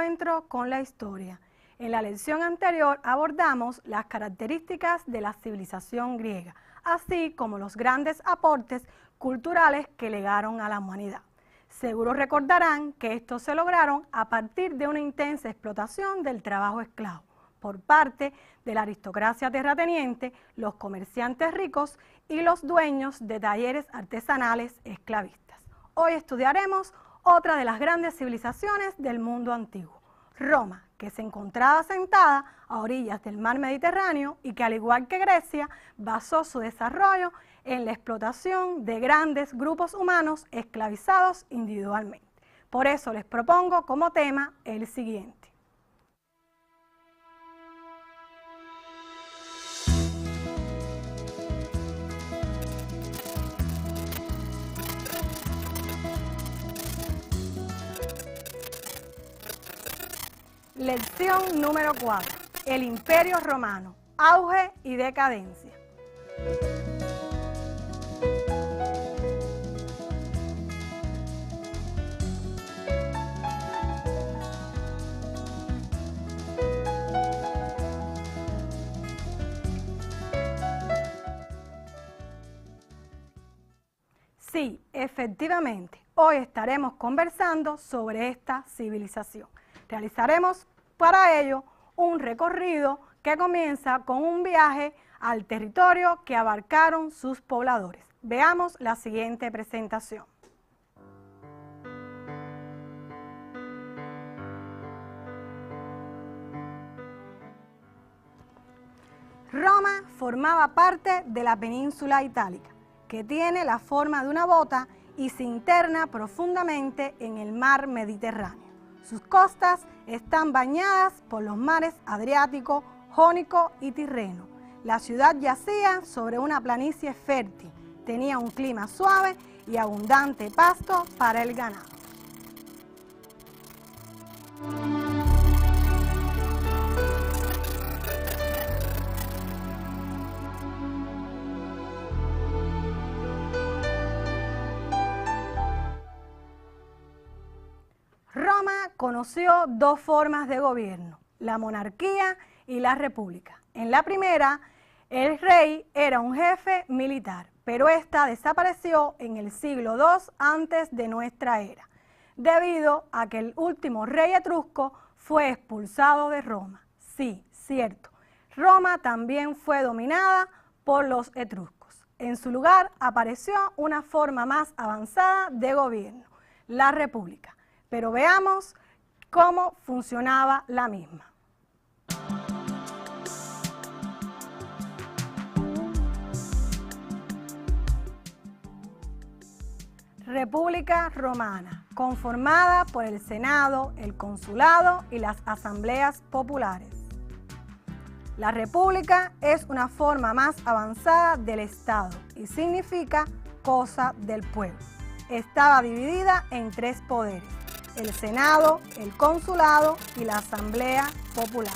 encuentro con la historia. En la lección anterior abordamos las características de la civilización griega, así como los grandes aportes culturales que legaron a la humanidad. Seguro recordarán que estos se lograron a partir de una intensa explotación del trabajo esclavo por parte de la aristocracia terrateniente, los comerciantes ricos y los dueños de talleres artesanales esclavistas. Hoy estudiaremos otra de las grandes civilizaciones del mundo antiguo, Roma, que se encontraba asentada a orillas del mar Mediterráneo y que, al igual que Grecia, basó su desarrollo en la explotación de grandes grupos humanos esclavizados individualmente. Por eso les propongo como tema el siguiente. Lección número 4. El Imperio Romano. Auge y decadencia. Sí, efectivamente, hoy estaremos conversando sobre esta civilización. Realizaremos para ello un recorrido que comienza con un viaje al territorio que abarcaron sus pobladores. Veamos la siguiente presentación. Roma formaba parte de la península itálica, que tiene la forma de una bota y se interna profundamente en el mar Mediterráneo. Sus costas están bañadas por los mares Adriático, Jónico y Tirreno. La ciudad yacía sobre una planicie fértil, tenía un clima suave y abundante pasto para el ganado. Roma conoció dos formas de gobierno, la monarquía y la república. En la primera, el rey era un jefe militar, pero esta desapareció en el siglo II antes de nuestra era, debido a que el último rey etrusco fue expulsado de Roma. Sí, cierto, Roma también fue dominada por los etruscos. En su lugar apareció una forma más avanzada de gobierno, la república. Pero veamos cómo funcionaba la misma. República Romana, conformada por el Senado, el Consulado y las asambleas populares. La República es una forma más avanzada del Estado y significa cosa del pueblo. Estaba dividida en tres poderes: el Senado, el Consulado y la Asamblea Popular.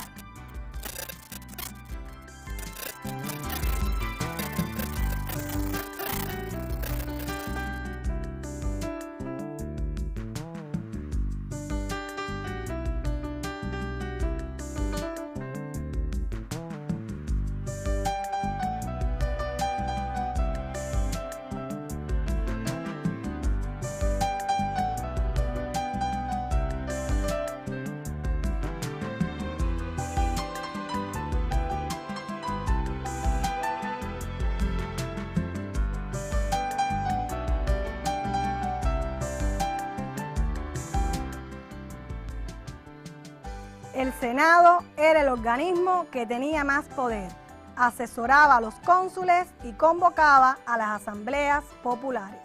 El Senado era el organismo que tenía más poder, asesoraba a los cónsules y convocaba a las asambleas populares.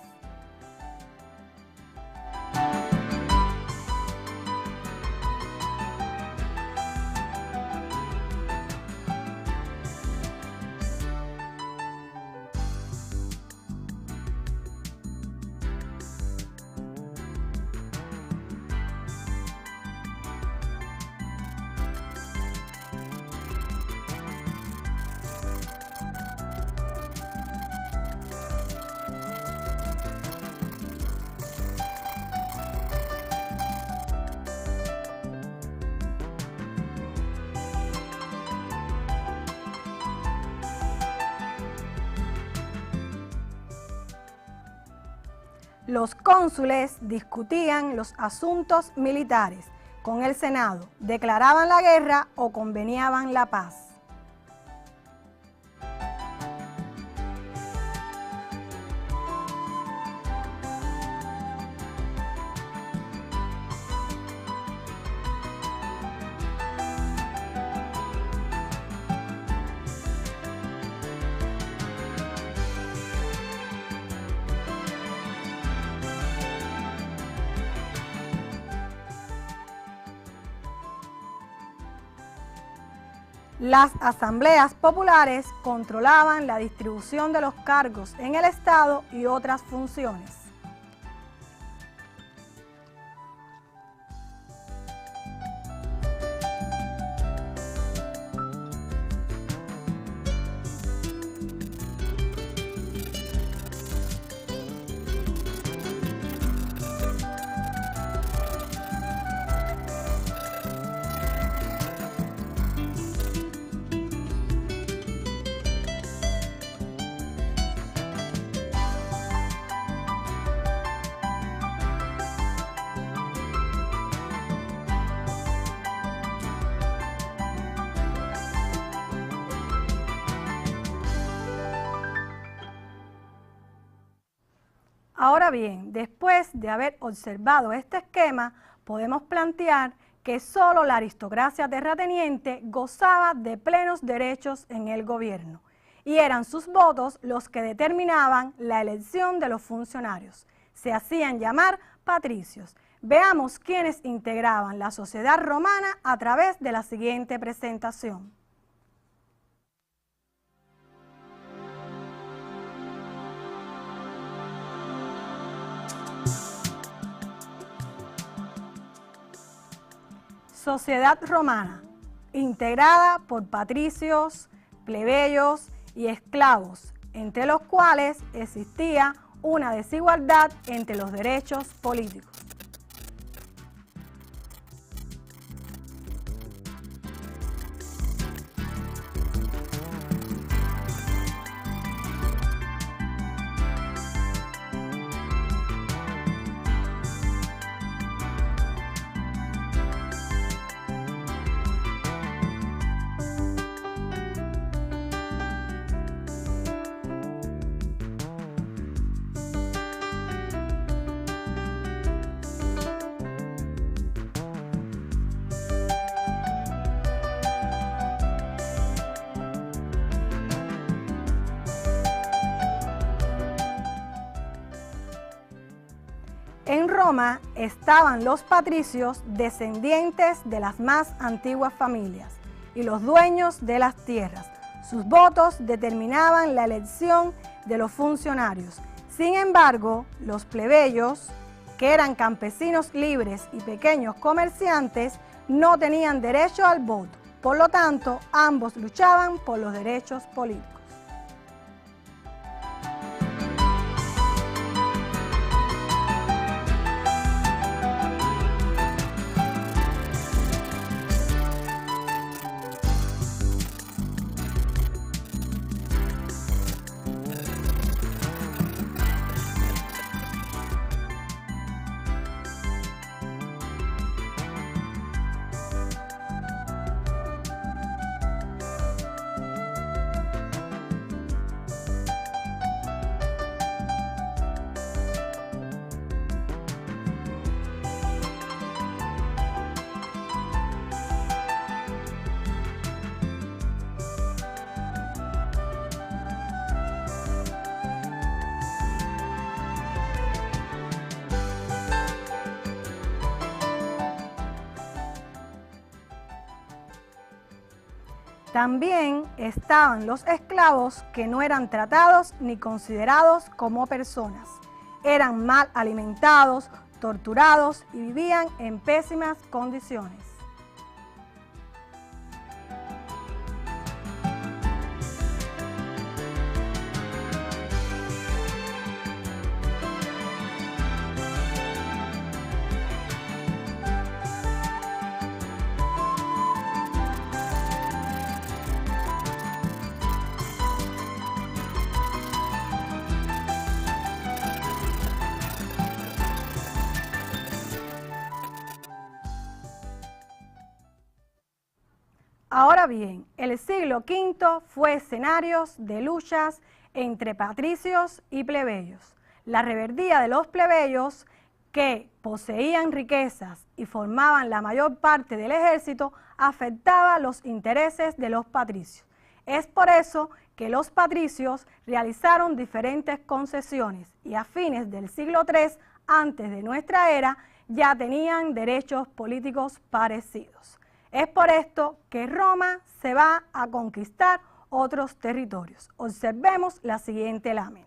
Los cónsules discutían los asuntos militares con el Senado, declaraban la guerra o convenían la paz. Las asambleas populares controlaban la distribución de los cargos en el Estado y otras funciones. Ahora bien, después de haber observado este esquema, podemos plantear que solo la aristocracia terrateniente gozaba de plenos derechos en el gobierno, y eran sus votos los que determinaban la elección de los funcionarios. Se hacían llamar patricios. Veamos quiénes integraban la sociedad romana a través de la siguiente presentación. Sociedad romana, integrada por patricios, plebeyos y esclavos, entre los cuales existía una desigualdad entre los derechos políticos. En Roma estaban los patricios, descendientes de las más antiguas familias, y los dueños de las tierras. Sus votos determinaban la elección de los funcionarios. Sin embargo, los plebeyos, que eran campesinos libres y pequeños comerciantes, no tenían derecho al voto. Por lo tanto, ambos luchaban por los derechos políticos. También estaban los esclavos, que no eran tratados ni considerados como personas. Eran mal alimentados, torturados y vivían en pésimas condiciones. Ahora bien, el siglo V fue escenario de luchas entre patricios y plebeyos. La rebeldía de los plebeyos, que poseían riquezas y formaban la mayor parte del ejército, afectaba los intereses de los patricios. Es por eso que los patricios realizaron diferentes concesiones y a fines del siglo III, antes de nuestra era, ya tenían derechos políticos parecidos. Es por esto que Roma se va a conquistar otros territorios. Observemos la siguiente lámina.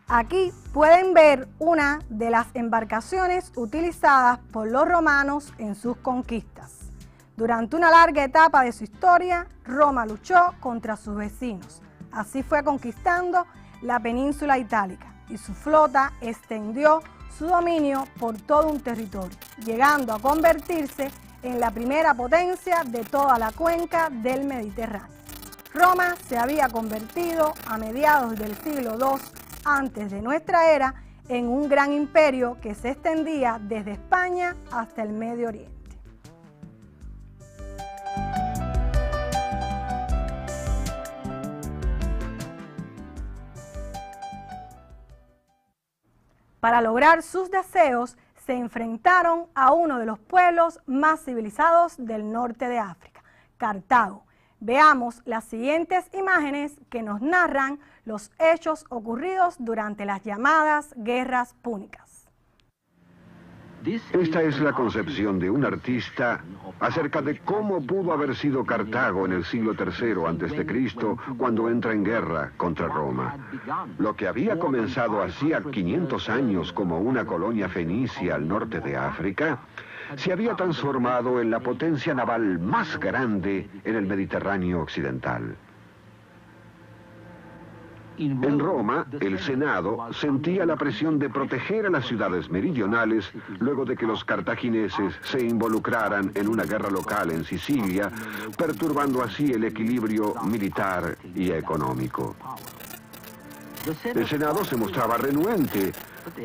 Aquí pueden ver una de las embarcaciones utilizadas por los romanos en sus conquistas. Durante una larga etapa de su historia, Roma luchó contra sus vecinos. Así fue conquistando la península itálica y su flota extendió su dominio por todo un territorio, llegando a convertirse en la primera potencia de toda la cuenca del Mediterráneo. Roma se había convertido a mediados del siglo II antes de nuestra era en un gran imperio que se extendía desde España hasta el Medio Oriente. Para lograr sus deseos, se enfrentaron a uno de los pueblos más civilizados del norte de África, Cartago. Veamos las siguientes imágenes que nos narran los hechos ocurridos durante las llamadas guerras púnicas. Esta es la concepción de un artista acerca de cómo pudo haber sido Cartago en el siglo III a.C. cuando entra en guerra contra Roma. Lo que había comenzado hacía 500 años como una colonia fenicia al norte de África, se había transformado en la potencia naval más grande en el Mediterráneo occidental. En Roma, el Senado sentía la presión de proteger a las ciudades meridionales luego de que los cartagineses se involucraran en una guerra local en Sicilia, perturbando así el equilibrio militar y económico. El Senado se mostraba renuente,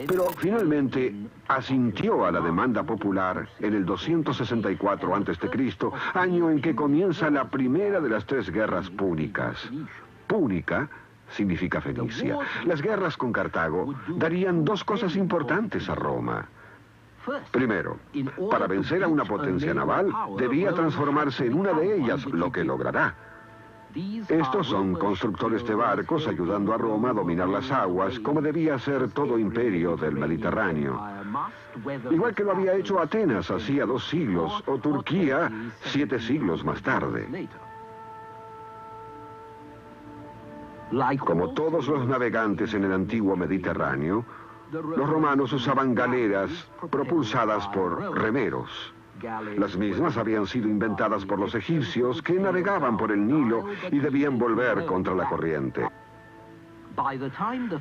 pero finalmente asintió a la demanda popular en el 264 a.C., año en que comienza la primera de las tres guerras púnicas. Púnica significa Fenicia. Las guerras con Cartago darían dos cosas importantes a Roma. Primero, para vencer a una potencia naval, debía transformarse en una de ellas, lo que logrará. Estos son constructores de barcos ayudando a Roma a dominar las aguas, como debía ser todo imperio del Mediterráneo. Igual que lo había hecho Atenas hacía 2 siglos, o Turquía 7 siglos más tarde. Como todos los navegantes en el antiguo Mediterráneo, los romanos usaban galeras propulsadas por remeros. Las mismas habían sido inventadas por los egipcios, que navegaban por el Nilo y debían volver contra la corriente.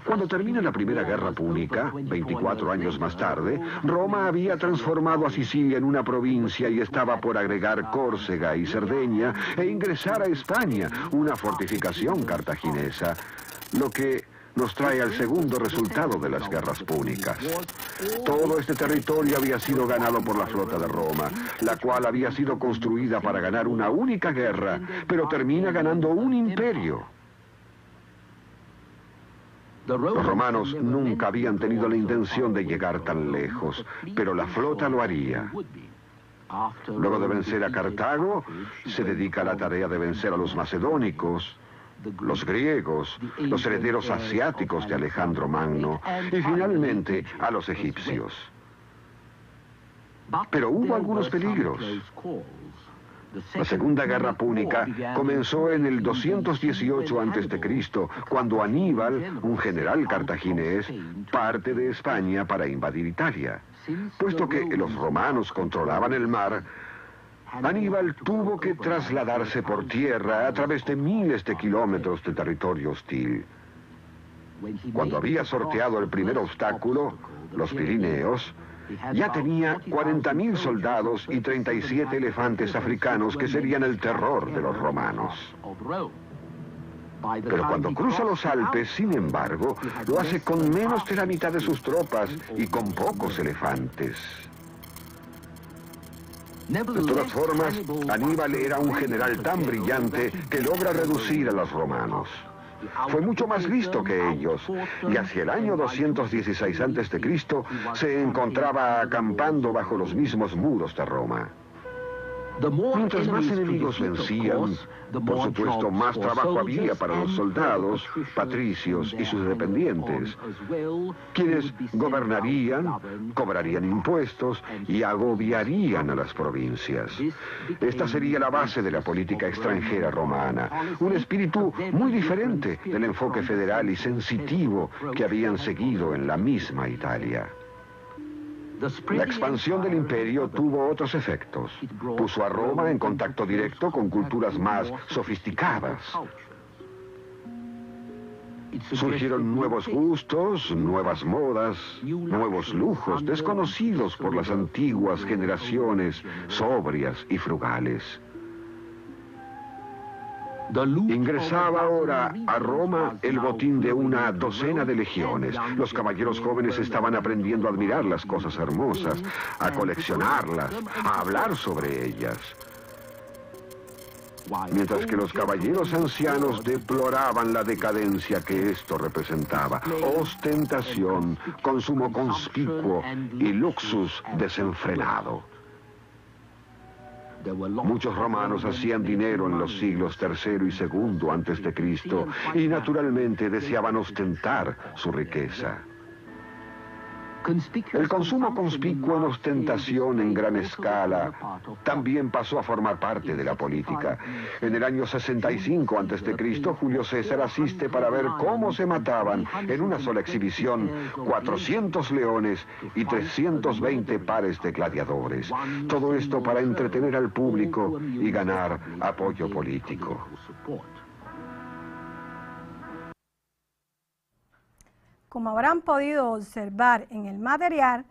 Cuando termina la Primera Guerra Púnica, 24 años más tarde, Roma había transformado a Sicilia en una provincia y estaba por agregar Córcega y Cerdeña e ingresar a España, una fortificación cartaginesa, lo que nos trae al segundo resultado de las guerras púnicas. Todo este territorio había sido ganado por la flota de Roma, la cual había sido construida para ganar una única guerra, pero termina ganando un imperio. Los romanos nunca habían tenido la intención de llegar tan lejos, pero la flota lo haría. Luego de vencer a Cartago, se dedica a la tarea de vencer a los macedónicos, los griegos, los herederos asiáticos de Alejandro Magno y finalmente a los egipcios. Pero hubo algunos peligros. La Segunda Guerra Púnica comenzó en el 218 a.C., cuando Aníbal, un general cartaginés, parte de España para invadir Italia. Puesto que los romanos controlaban el mar, Aníbal tuvo que trasladarse por tierra a través de miles de kilómetros de territorio hostil. Cuando había sorteado el primer obstáculo, los Pirineos, ya tenía 40.000 soldados y 37 elefantes africanos que serían el terror de los romanos. Pero cuando cruza los Alpes, sin embargo, lo hace con menos de la mitad de sus tropas y con pocos elefantes. De todas formas, Aníbal era un general tan brillante que logra reducir a los romanos. Fue mucho más listo que ellos, y hacia el año 216 a.C. se encontraba acampando bajo los mismos muros de Roma. Mientras más enemigos vencían, por supuesto, más trabajo había para los soldados, patricios y sus dependientes, quienes gobernarían, cobrarían impuestos y agobiarían a las provincias. Esta sería la base de la política extranjera romana, un espíritu muy diferente del enfoque federal y sensitivo que habían seguido en la misma Italia. La expansión del imperio tuvo otros efectos. Puso a Roma en contacto directo con culturas más sofisticadas. Surgieron nuevos gustos, nuevas modas, nuevos lujos desconocidos por las antiguas generaciones sobrias y frugales. Ingresaba ahora a Roma el botín de una docena de legiones. Los caballeros jóvenes estaban aprendiendo a admirar las cosas hermosas, a coleccionarlas, a hablar sobre ellas. Mientras que los caballeros ancianos deploraban la decadencia que esto representaba. Ostentación, consumo conspicuo y luxus desenfrenado. Muchos romanos hacían dinero en los siglos III y II a.C. y naturalmente deseaban ostentar su riqueza. El consumo conspicuo en ostentación en gran escala también pasó a formar parte de la política. En el año 65 a.C., Julio César asiste para ver cómo se mataban en una sola exhibición 400 leones y 320 pares de gladiadores. Todo esto para entretener al público y ganar apoyo político. Como habrán podido observar en el material,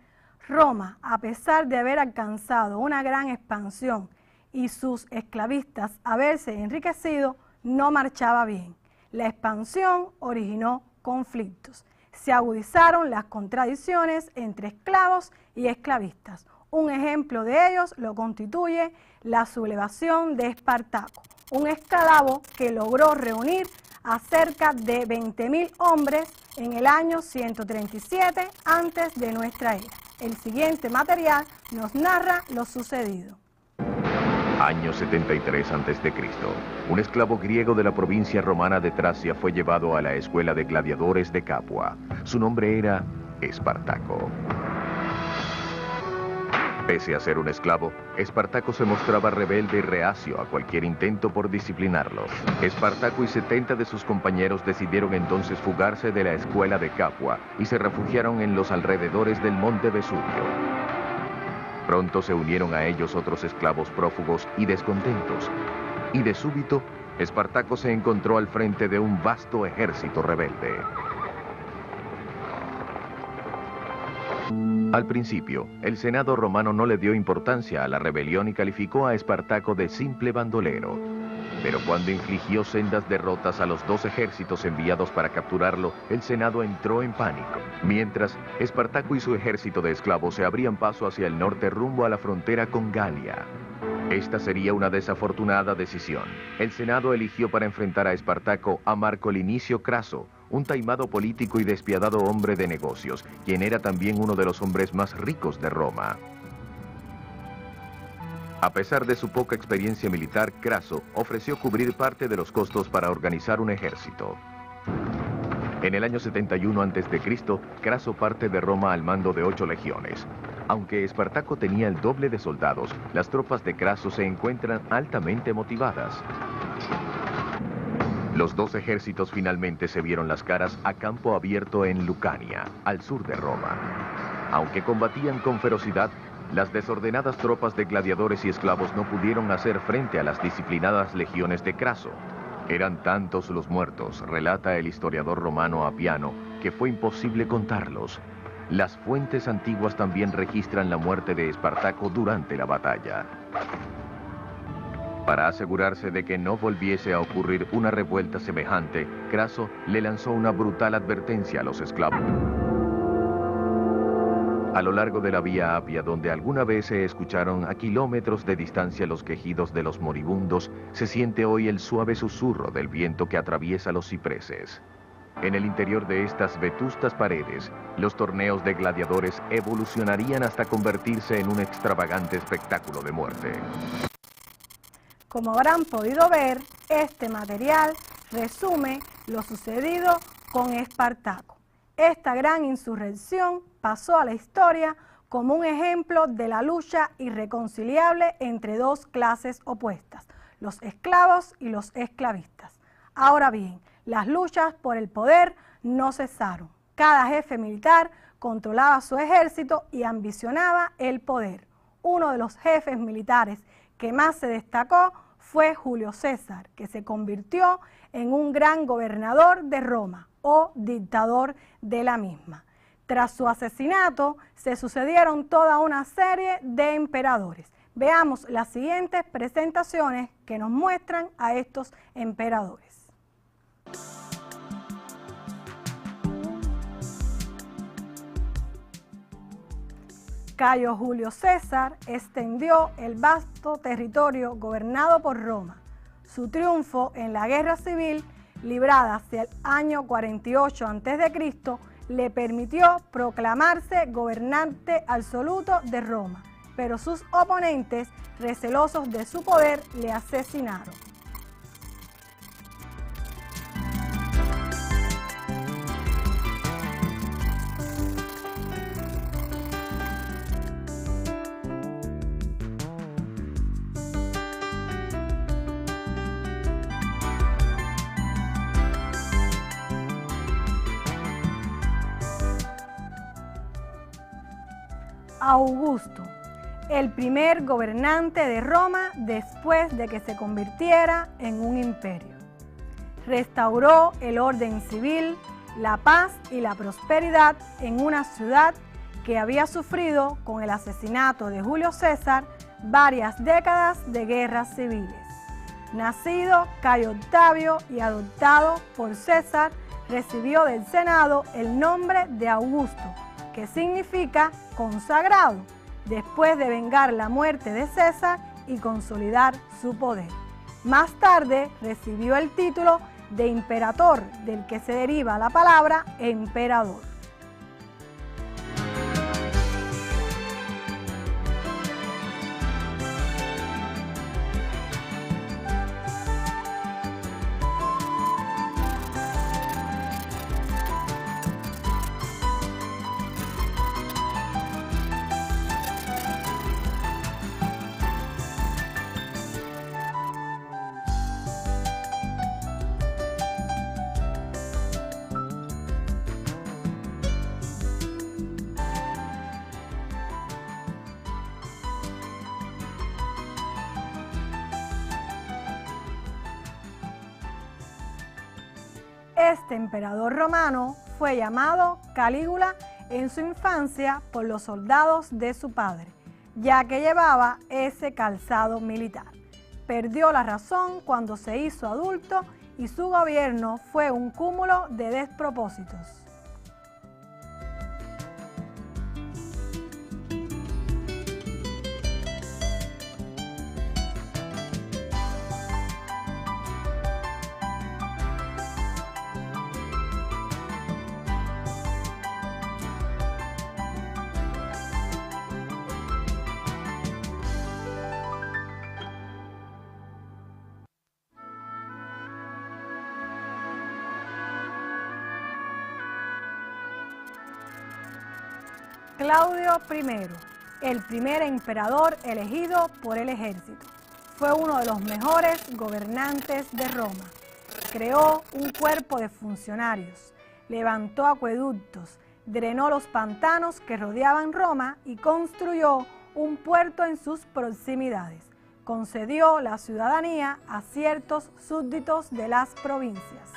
Roma, a pesar de haber alcanzado una gran expansión y sus esclavistas haberse enriquecido, no marchaba bien. La expansión originó conflictos. Se agudizaron las contradicciones entre esclavos y esclavistas. Un ejemplo de ellos lo constituye la sublevación de Espartaco, un esclavo que logró reunir a cerca de 20.000 hombres en el año 137 antes de nuestra era. El siguiente material nos narra lo sucedido. Año 73 a.C. Un esclavo griego de la provincia romana de Tracia fue llevado a la escuela de gladiadores de Capua. Su nombre era Espartaco. Pese a ser un esclavo, Espartaco se mostraba rebelde y reacio a cualquier intento por disciplinarlo. Espartaco y 70 de sus compañeros decidieron entonces fugarse de la escuela de Capua y se refugiaron en los alrededores del monte Vesubio. Pronto se unieron a ellos otros esclavos prófugos y descontentos, y de súbito, Espartaco se encontró al frente de un vasto ejército rebelde. Al principio, el Senado romano no le dio importancia a la rebelión y calificó a Espartaco de simple bandolero. Pero cuando infligió sendas derrotas a los 2 ejércitos enviados para capturarlo, el Senado entró en pánico. Mientras, Espartaco y su ejército de esclavos se abrían paso hacia el norte rumbo a la frontera con Galia. Esta sería una desafortunada decisión. El Senado eligió para enfrentar a Espartaco a Marco Linicio Craso, un taimado político y despiadado hombre de negocios, quien era también uno de los hombres más ricos de Roma. A pesar de su poca experiencia militar, Craso ofreció cubrir parte de los costos para organizar un ejército. En el año 71 a.C., Craso parte de Roma al mando de 8 legiones. Aunque Espartaco tenía el doble de soldados, las tropas de Craso se encuentran altamente motivadas. Los 2 ejércitos finalmente se vieron las caras a campo abierto en Lucania, al sur de Roma. Aunque combatían con ferocidad, las desordenadas tropas de gladiadores y esclavos no pudieron hacer frente a las disciplinadas legiones de Craso. Eran tantos los muertos, relata el historiador romano Apiano, que fue imposible contarlos. Las fuentes antiguas también registran la muerte de Espartaco durante la batalla. Para asegurarse de que no volviese a ocurrir una revuelta semejante, Craso le lanzó una brutal advertencia a los esclavos. A lo largo de la Vía Apia, donde alguna vez se escucharon a kilómetros de distancia los quejidos de los moribundos, se siente hoy el suave susurro del viento que atraviesa los cipreses. En el interior de estas vetustas paredes, los torneos de gladiadores evolucionarían hasta convertirse en un extravagante espectáculo de muerte. Como habrán podido ver, este material resume lo sucedido con Espartaco. Esta gran insurrección pasó a la historia como un ejemplo de la lucha irreconciliable entre dos clases opuestas, los esclavos y los esclavistas. Ahora bien, las luchas por el poder no cesaron. Cada jefe militar controlaba su ejército y ambicionaba el poder. Uno de los jefes militares que más se destacó fue Julio César, que se convirtió en un gran gobernador de Roma o dictador de la misma. Tras su asesinato se sucedieron toda una serie de emperadores. Veamos las siguientes presentaciones que nos muestran a estos emperadores. Cayo Julio César extendió el vasto territorio gobernado por Roma. Su triunfo en la guerra civil, librada hacia el año 48 a.C., le permitió proclamarse gobernante absoluto de Roma, pero sus oponentes, recelosos de su poder, le asesinaron. Augusto, el primer gobernante de Roma después de que se convirtiera en un imperio. Restauró el orden civil, la paz y la prosperidad en una ciudad que había sufrido con el asesinato de Julio César varias décadas de guerras civiles. Nacido Cayo Octavio y adoptado por César, recibió del Senado el nombre de Augusto, que significa consagrado, después de vengar la muerte de César y consolidar su poder. Más tarde recibió el título de imperator, del que se deriva la palabra emperador. Este emperador romano fue llamado Calígula en su infancia por los soldados de su padre, ya que llevaba ese calzado militar. Perdió la razón cuando se hizo adulto y su gobierno fue un cúmulo de despropósitos. Claudio I, el primer emperador elegido por el ejército. Fue uno de los mejores gobernantes de Roma. Creó un cuerpo de funcionarios, levantó acueductos, drenó los pantanos que rodeaban Roma y construyó un puerto en sus proximidades. Concedió la ciudadanía a ciertos súbditos de las provincias.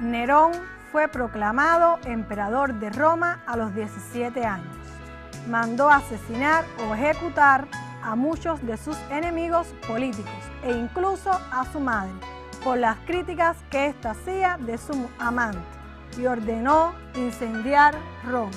Nerón fue proclamado emperador de Roma a los 17 años. Mandó asesinar o ejecutar a muchos de sus enemigos políticos e incluso a su madre por las críticas que ésta hacía de su amante, y ordenó incendiar Roma.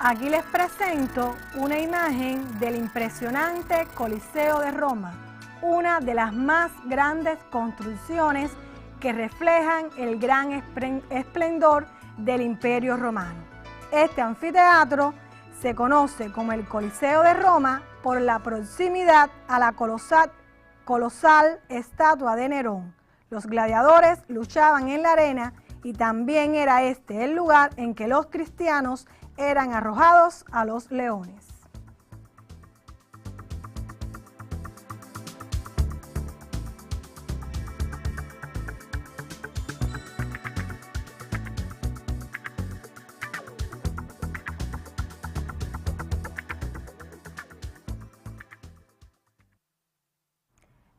Aquí les presento una imagen del impresionante Coliseo de Roma, una de las más grandes construcciones que reflejan el gran esplendor del Imperio Romano. Este anfiteatro se conoce como el Coliseo de Roma por la proximidad a la colosal estatua de Nerón. Los gladiadores luchaban en la arena y también era este el lugar en que los cristianos eran arrojados a los leones.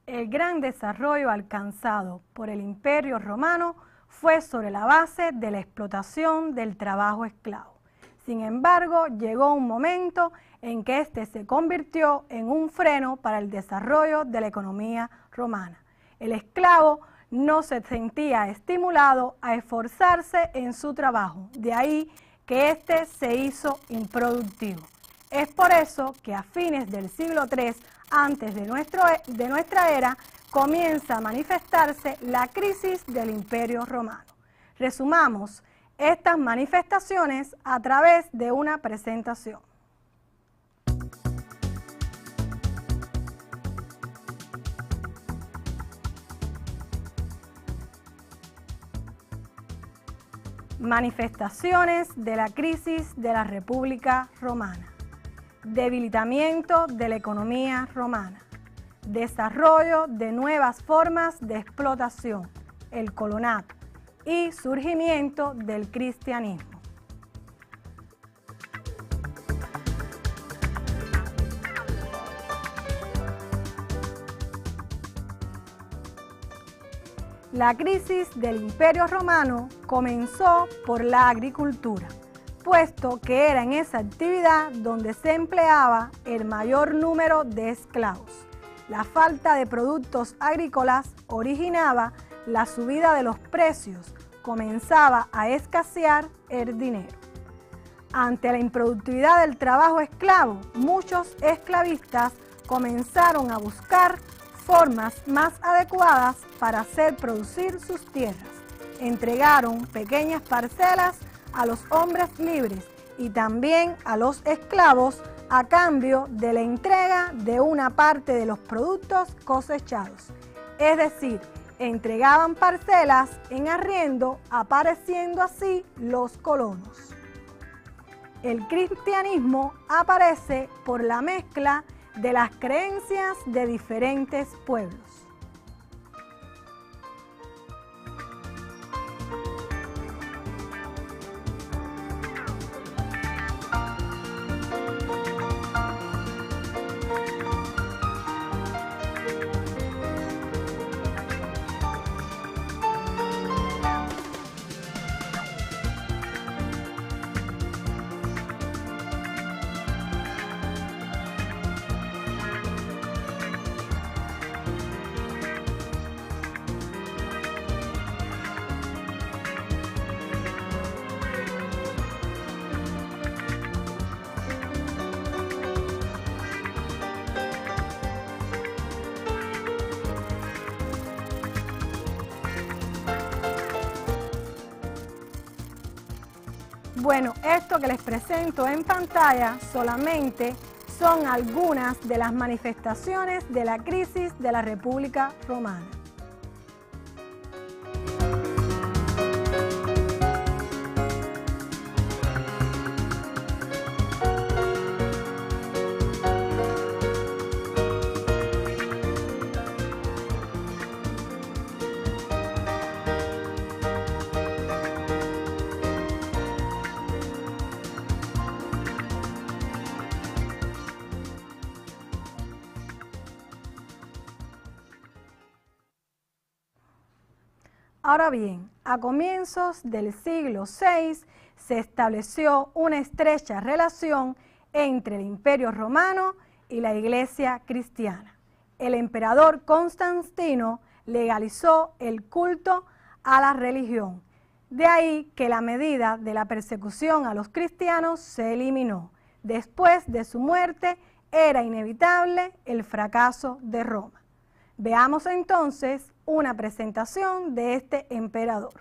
El gran desarrollo alcanzado por el Imperio Romano fue sobre la base de la explotación del trabajo esclavo. Sin embargo, llegó un momento en que este se convirtió en un freno para el desarrollo de la economía romana. El esclavo no se sentía estimulado a esforzarse en su trabajo, de ahí que éste se hizo improductivo. Es por eso que a fines del siglo III antes de nuestra era comienza a manifestarse la crisis del Imperio Romano. Resumamos estas manifestaciones a través de una presentación. Manifestaciones de la crisis de la República Romana. Debilitamiento de la economía romana. Desarrollo de nuevas formas de explotación, el colonato, y surgimiento del cristianismo. La crisis del Imperio Romano comenzó por la agricultura, puesto que era en esa actividad donde se empleaba el mayor número de esclavos. La falta de productos agrícolas originaba la subida de los precios, comenzaba a escasear el dinero. Ante la improductividad del trabajo esclavo, muchos esclavistas comenzaron a buscar formas más adecuadas para hacer producir sus tierras. Entregaron pequeñas parcelas a los hombres libres y también a los esclavos a cambio de la entrega de una parte de los productos cosechados. Es decir, entregaban parcelas en arriendo, apareciendo así los colonos. El cristianismo aparece por la mezcla de las creencias de diferentes pueblos. Bueno, esto que les presento en pantalla solamente son algunas de las manifestaciones de la crisis de la República Romana. Ahora bien, a comienzos del siglo VI se estableció una estrecha relación entre el Imperio Romano y la Iglesia cristiana. El emperador Constantino legalizó el culto a la religión. De ahí que la medida de la persecución a los cristianos se eliminó. Después de su muerte era inevitable el fracaso de Roma. Veamos entonces una presentación de este emperador.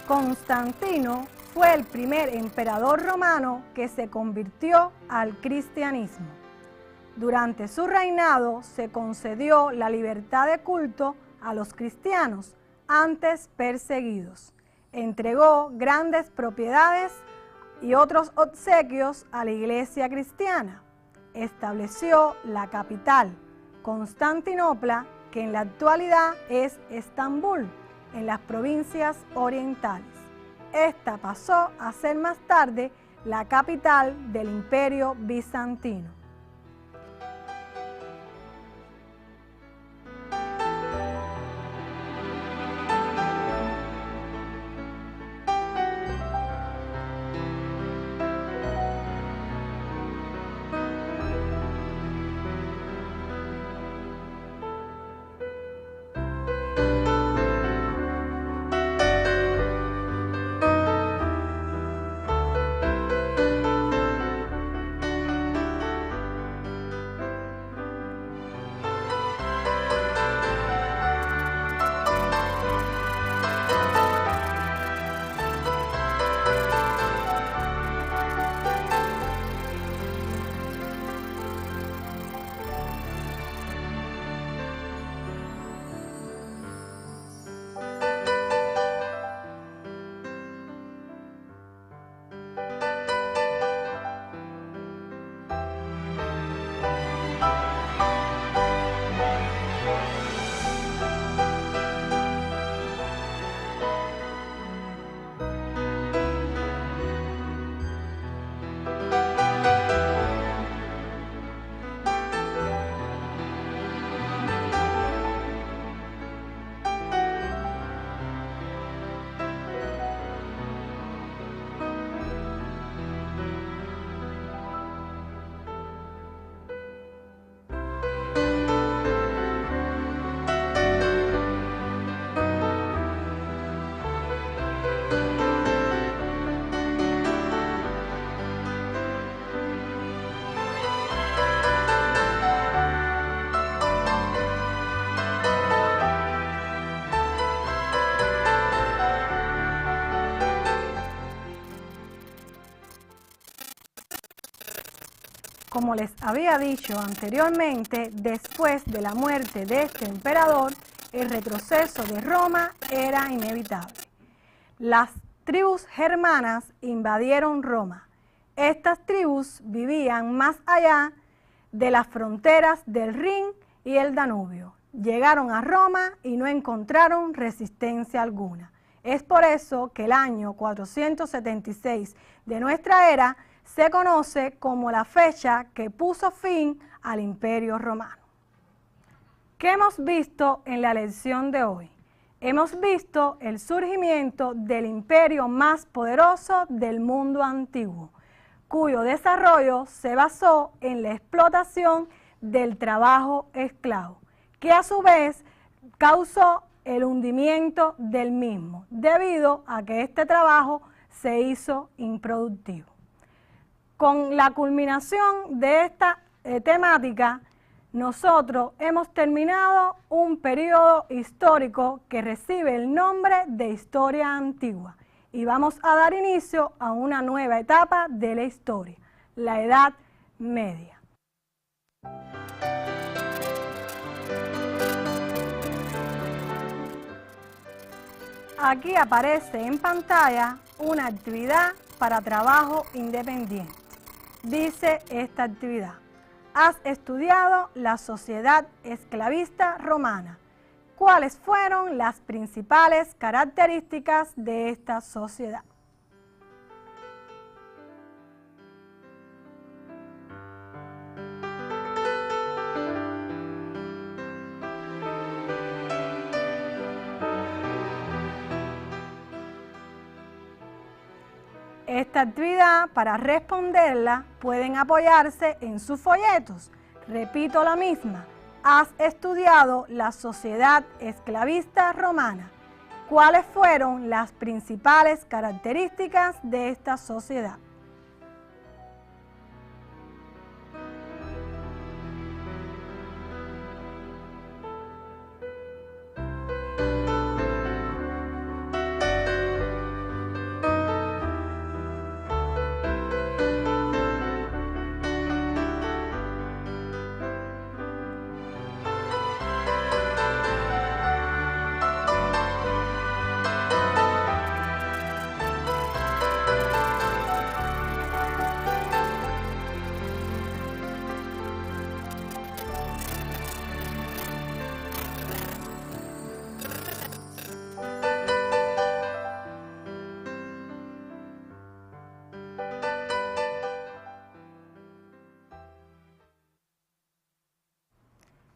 Constantino fue el primer emperador romano que se convirtió al cristianismo. Durante su reinado se concedió la libertad de culto a los cristianos, antes perseguidos. Entregó grandes propiedades y otros obsequios a la iglesia cristiana. Estableció la capital, Constantinopla, que en la actualidad es Estambul, en las provincias orientales. Esta pasó a ser más tarde la capital del Imperio Bizantino. Como les había dicho anteriormente, después de la muerte de este emperador, el retroceso de Roma era inevitable. Las tribus germanas invadieron Roma. Estas tribus vivían más allá de las fronteras del Rin y el Danubio. Llegaron a Roma y no encontraron resistencia alguna. Es por eso que el año 476 de nuestra era se conoce como la fecha que puso fin al Imperio Romano. ¿Qué hemos visto en la lección de hoy? Hemos visto el surgimiento del imperio más poderoso del mundo antiguo, cuyo desarrollo se basó en la explotación del trabajo esclavo, que a su vez causó el hundimiento del mismo, debido a que este trabajo se hizo improductivo. Con la culminación de esta temática, Nosotros hemos terminado un periodo histórico que recibe el nombre de Historia Antigua y vamos a dar inicio a una nueva etapa de la historia, la Edad Media. Aquí aparece en pantalla una actividad para trabajo independiente. Dice esta actividad: has estudiado la sociedad esclavista romana. ¿Cuáles fueron las principales características de esta sociedad? Esta actividad, para responderla, pueden apoyarse en sus folletos. Repito la misma. Has estudiado la sociedad esclavista romana. ¿Cuáles fueron las principales características de esta sociedad?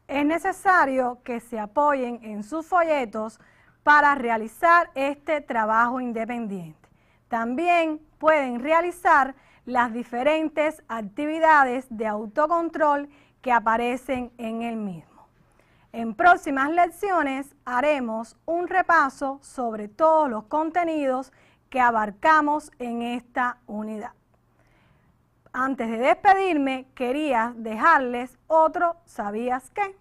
Es necesario que se apoyen en sus folletos para realizar este trabajo independiente. También pueden realizar las diferentes actividades de autocontrol que aparecen en el mismo. En próximas lecciones haremos un repaso sobre todos los contenidos que abarcamos en esta unidad. Antes de despedirme, quería dejarles otro ¿sabías qué?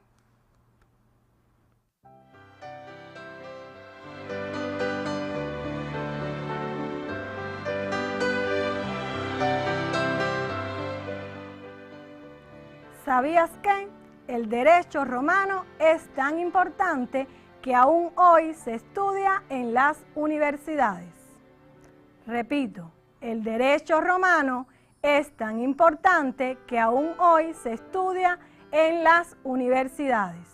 ¿Sabías que el derecho romano es tan importante que aún hoy se estudia en las universidades? Repito, el derecho romano es tan importante que aún hoy se estudia en las universidades.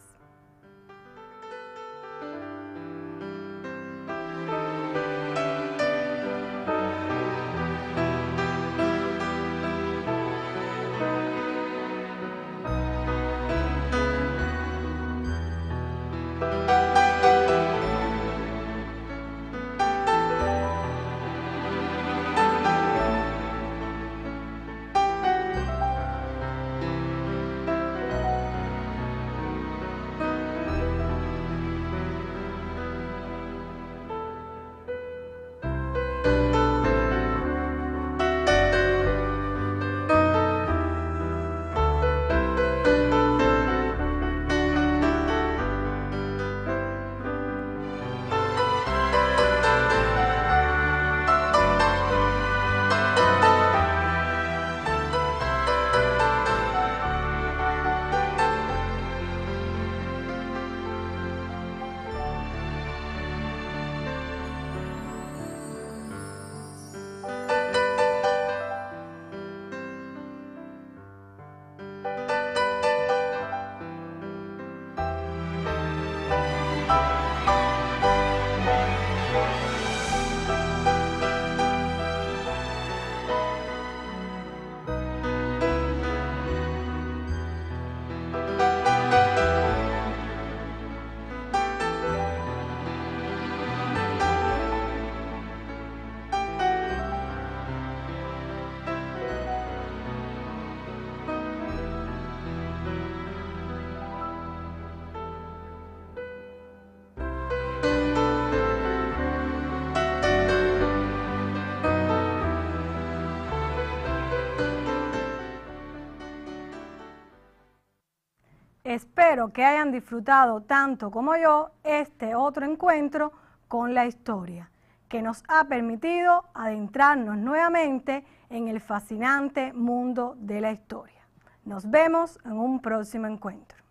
Espero que hayan disfrutado tanto como yo este otro encuentro con la historia, que nos ha permitido adentrarnos nuevamente en el fascinante mundo de la historia. Nos vemos en un próximo encuentro.